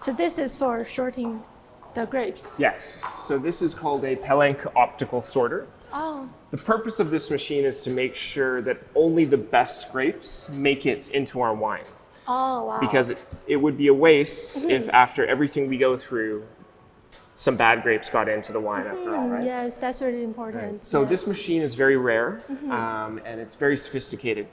So this is for sorting the grapes. Yes. So this is called a Pelenk optical sorter. Oh. The purpose of this machine is to make sure that only the best grapes make it into our wine. Oh, wow. Because it would be a waste if after everything we go through, some bad grapes got into the wine after all, right? Yes, that's really important. Right. So yes. this machine is very rare and it's very sophisticated.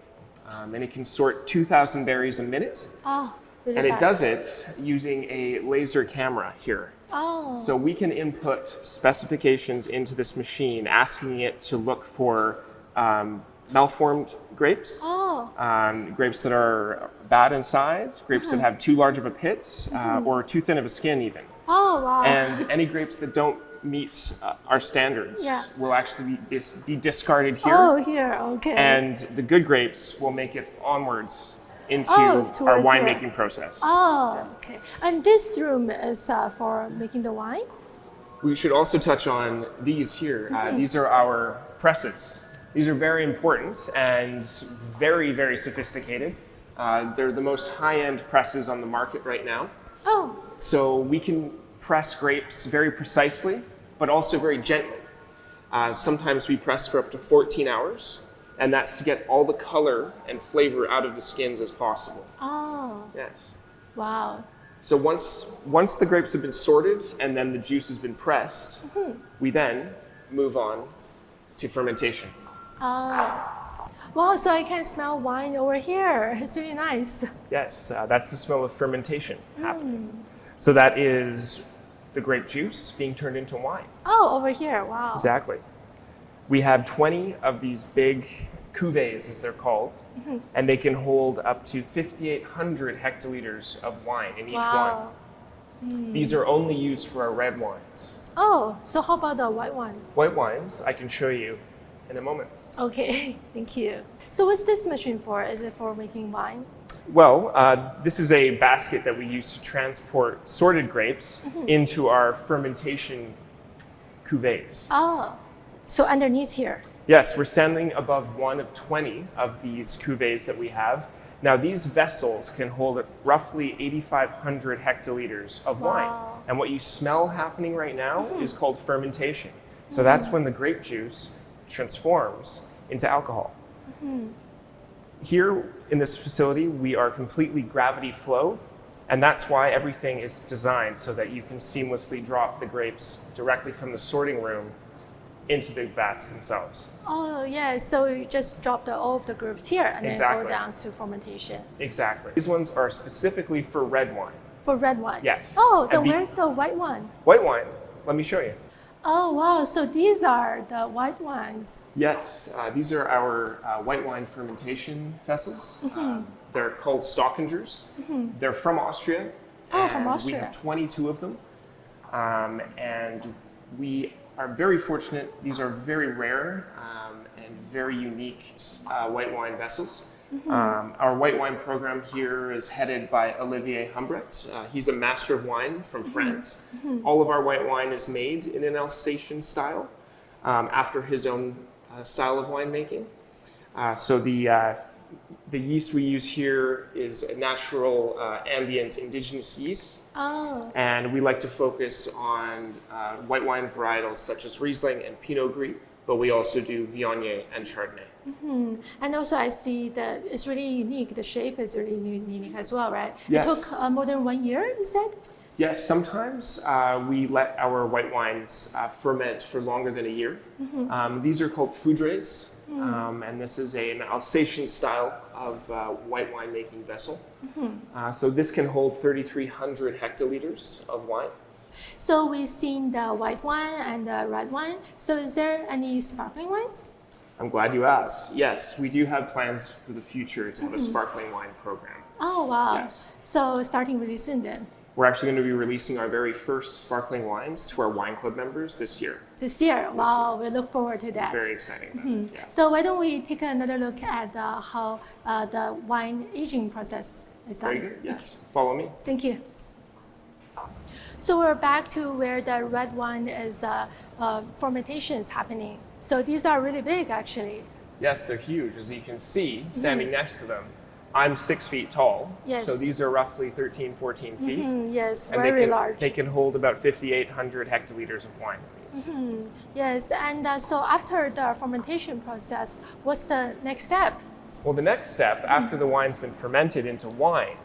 And it can sort 2,000 berries a minute. Oh, really and fast. it does it using a laser camera here. Oh. So we can input specifications into this machine, asking it to look for malformed grapes, grapes that are bad in size, grapes that have too large of a pit, or too thin of a skin even. Oh, wow. And any grapes that don't meet our standards will actually be discarded here. Oh, here, okay. And the good grapes will make it onwards into our winemaking process. Oh, okay. And this room is for making the wine? We should also touch on these here. These are our presses. These are very important and very, very sophisticated. They're the most high-end presses on the market right now. Oh. So we can press grapes very precisely, but also very gently. Sometimes we press for up to 14 hours, and that's to get all the color and flavor out of the skins as possible. Oh. Yes. Wow. So once the grapes have been sorted and then the juice has been pressed, we then move on to fermentation. Wow, so I can smell wine over here. It's really nice. Yes, that's the smell of fermentation happening. So that is the grape juice being turned into wine. Oh, over here, wow. Exactly. We have 20 of these big cuvées, as they're called, and they can hold up to 5,800 hectoliters of wine in each one. These are only used for our red wines. Oh, so how about the white ones? White wines, I can show you in a moment. Okay, thank you. So what's this machine for? Is it for making wine? Well, this is a basket that we use to transport sorted grapes into our fermentation cuvées. Oh, so underneath here. Yes, we're standing above one of 20 of these cuvées that we have. Now, these vessels can hold roughly 8,500 hectoliters of wine. And what you smell happening right now is called fermentation. So that's when the grape juice transforms into alcohol. Here in this facility, we are completely gravity flow, and that's why everything is designed so that you can seamlessly drop the grapes directly from the sorting room into the vats themselves. Oh, yeah, so you just drop all of the grapes here and then go down to fermentation. Exactly. These ones are specifically for red wine. For red wine? Yes. Oh, then where's the white one? White wine, let me show you. Oh, wow, so these are the white wines. Yes, these are our white wine fermentation vessels. They're called Stockingers. They're from Austria. Oh, from Austria. We have 22 of them. And we are very fortunate. These are very rare and very unique white wine vessels. Our white wine program here is headed by Olivier Humbrecht. He's a master of wine from France. All of our white wine is made in an Alsatian style, after his own style of winemaking. So the yeast we use here is a natural ambient indigenous yeast. Oh. And we like to focus on white wine varietals such as Riesling and Pinot Gris, but we also do Viognier and Chardonnay. And also I see that it's really unique. The shape is really unique as well, right? Yes. It took more than 1 year, you said? Yes, sometimes we let our white wines ferment for longer than a year. These are called foudres, and this is an Alsatian style of white wine making vessel. So this can hold 3,300 hectoliters of wine. So we've seen the white wine and the red wine. So is there any sparkling wines? I'm glad you asked. Yes, we do have plans for the future to have a sparkling wine program. Oh, wow. Yes. So starting really soon then? We're actually going to be releasing our very first sparkling wines to our wine club members this year. This year? Wow, we look forward to that. Very exciting. Yeah. So why don't we take another look at how the wine aging process is done? Very good, yes. Follow me. Thank you. So we're back to where the red wine is, fermentation is happening. So these are really big actually. Yes, they're huge. As you can see, standing next to them, I'm 6 feet tall. Yes. So these are roughly 13, 14 feet. Yes, And very large. They can hold about 5,800 hectoliters of wine. Yes, and so after the fermentation process, what's the next step? Well, the next step, after the wine's been fermented into wine,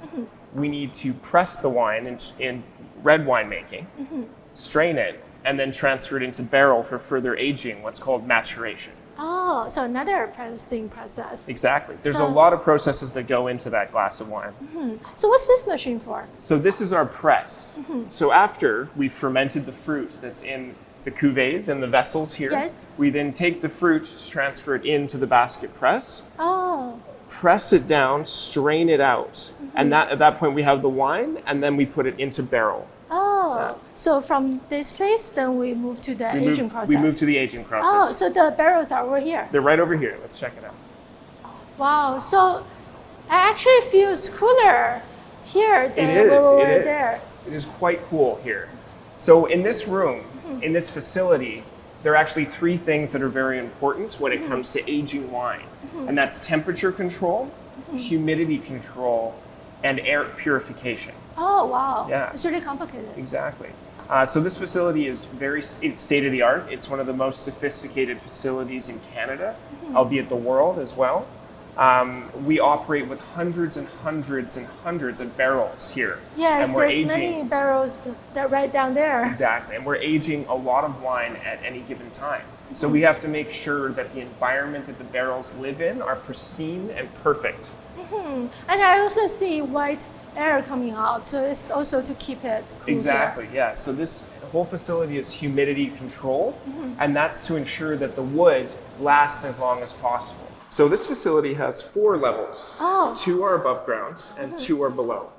we need to press the wine in red wine making, strain it, and then transfer it into barrel for further aging, what's called maturation. Oh, so another pressing process. Exactly. There's a lot of processes that go into that glass of wine. So what's this machine for? So this is our press. So after we've fermented the fruit that's in the cuvées and the vessels here, Yes. we then take the fruit, transfer it into the basket press, Oh, press it down, strain it out. And at that point we have the wine, and then we put it into barrel. oh. So from this place, then we move to the aging process. We move to the aging process. Oh, so the barrels are over here. They're right over here. Let's check it out. Wow, so it actually feels cooler here than It is. over It is. there. It is quite cool here. So in this room, in this facility, there are actually 3 things that are very important when it comes to aging wine. And that's temperature control, humidity control, and air purification. Oh, wow. Yeah. It's really complicated. Exactly. So this facility is it's state of the art. It's one of the most sophisticated facilities in Canada, albeit the world as well. We operate with hundreds and hundreds and hundreds of barrels here. Yes, and we're there's many barrels that right down there. Exactly, and we're aging a lot of wine at any given time. So we have to make sure that the environment that the barrels live in are pristine and perfect. And I also see white air coming out, so it's also to keep it cool. Exactly, yeah. So this whole facility is humidity controlled, and that's to ensure that the wood lasts as long as possible. So this facility has 4 levels. Oh. 2 are above ground and 2 are below.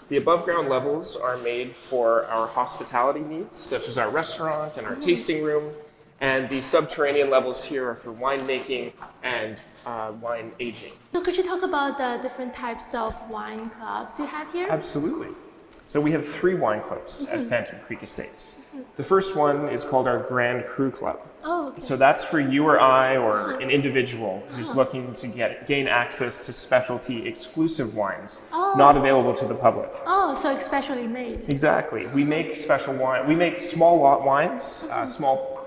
The above ground levels are made for our hospitality needs, such as our restaurant and our tasting room. And the subterranean levels here are for winemaking and wine aging. So could you talk about the different types of wine clubs you have here? Absolutely. So we have 3 wine clubs at Phantom Creek Estates. The first one is called our Grand Cru Club. Oh, okay. So that's for you or I or an individual who's looking to gain access to specialty exclusive wines not available to the public. Oh, so especially made. Exactly. We make special wine. We make small lot wines, small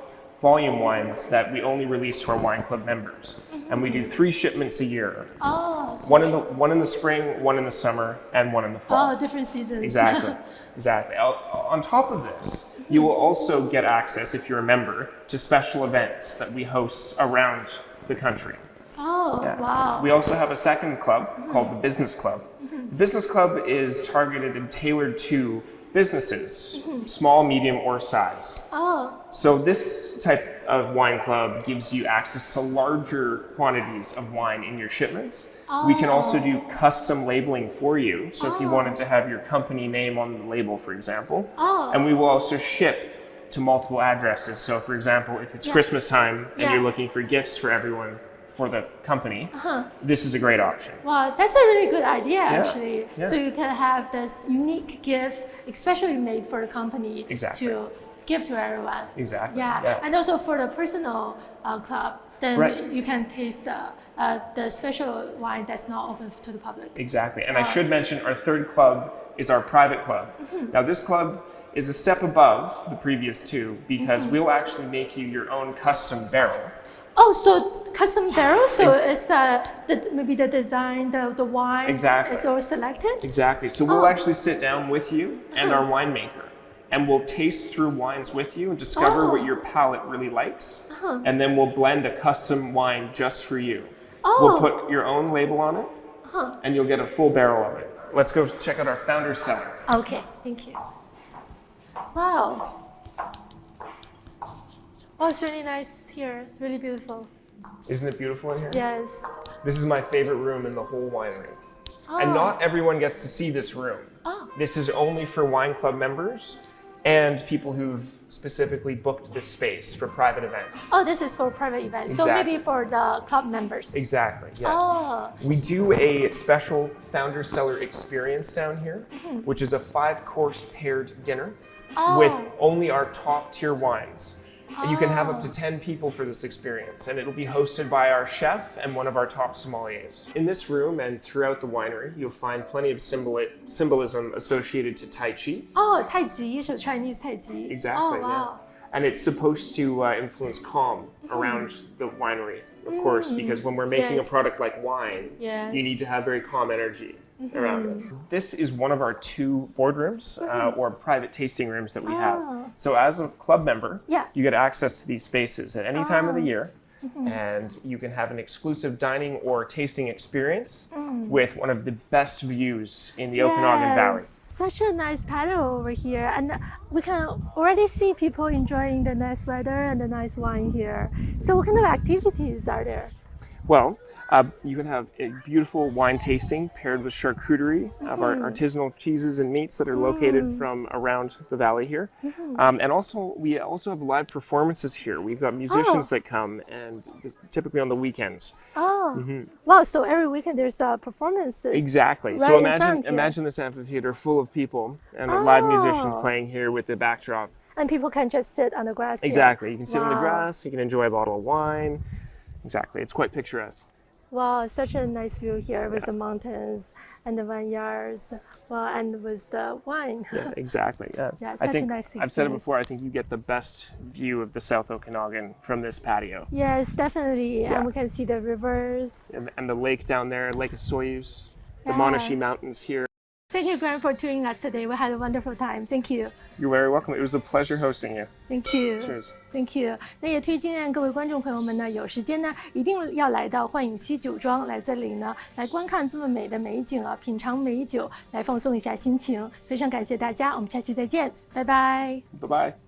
volume wines that we only release to our wine club members. And we do 3 shipments a year. Oh, so One in the spring, one in the summer, and one in the fall. oh, different seasons. Exactly. Exactly. On top of this, you will also get access, if you're a member, to special events that we host around the country. Oh, Yeah. wow. We also have a second club called the Business Club. The Business Club is targeted and tailored to businesses, small, medium, or size. Oh, So this type of wine club gives you access to larger quantities of wine in your shipments. We can also do custom labeling for you. So if you wanted to have your company name on the label, for example. And we will also ship to multiple addresses. So for example, if it's Christmas time and you're looking for gifts for everyone for the company, this is a great option. wow, that's a really good idea, actually. Yeah. So you can have this unique gift, especially made for the company Exactly. to give to everyone. Exactly. Yeah, and also for the personal club, then Right. you can taste the special wine that's not open to the public. Exactly. And I should mention our third club is our private club. Now this club is a step above the previous 2 because we'll actually make you your own custom barrel. Oh, so custom barrel, so it's maybe the design, the wine Exactly. is all selected? Exactly. So we'll actually sit down with you and our winemaker, and we'll taste through wines with you and discover what your palate really likes. And then we'll blend a custom wine just for you. We'll put your own label on it, and you'll get a full barrel of it. Let's go check out our founder's cellar. Okay, thank you. Wow. Oh, it's really nice here, really beautiful. Isn't it beautiful in here? Yes. This is my favorite room in the whole winery. And not everyone gets to see this room. This is only for wine club members and people who've specifically booked this space for private events. Oh, this is for private events. So Exactly. maybe for the club members. Exactly, yes. Oh. We do a special founder cellar experience down here, which is a 5-course paired dinner with only our top tier wines. And you can have up to 10 people for this experience, and it'll be hosted by our chef and one of our top sommeliers. In this room and throughout the winery, you'll find plenty of symbolism associated to Tai Chi. Oh, 太极 so Chinese 太极 Exactly, yeah. And it's supposed to influence calm around the winery, of course, because when we're making a product like wine, you need to have very calm energy around it. This is one of our 2 boardrooms or private tasting rooms that we have. So as a club member, you get access to these spaces at any time of the year. And you can have an exclusive dining or tasting experience with one of the best views in the Okanagan Valley. Such a nice patio over here, and we can already see people enjoying the nice weather and the nice wine here. So what kind of activities are there? Well, you can have a beautiful wine tasting paired with charcuterie of our artisanal cheeses and meats that are located from around the valley here. And we also have live performances here. We've got musicians that come, and typically on the weekends. Wow, so every weekend there's performances. Exactly. Right So imagine this amphitheater full of people and live musicians playing here with the backdrop. And people can just sit on the grass here. Exactly. You can sit on the grass, you can enjoy a bottle of wine. Exactly. It's quite picturesque. Wow, such a nice view here with the mountains and the vineyards, well, and with the wine. Yeah, exactly. Yeah. Such a nice experience. I've said it before, I think you get the best view of the South Okanagan from this patio. Yes, definitely. And we can see the rivers. And the lake down there, Lake of Soyuz, the Monashee Mountains here. Thank you, Grant, for touring us today. We had a wonderful time. Thank you. You're very welcome. It was a pleasure hosting you. Thank you. Cheers. Thank you. 那也推荐各位观众朋友们呢，有时间呢，一定要来到幻影溪酒庄，来这里呢，来观看这么美的美景啊，品尝美酒，来放松一下心情。非常感谢大家，我们下期再见，拜拜。Bye-bye.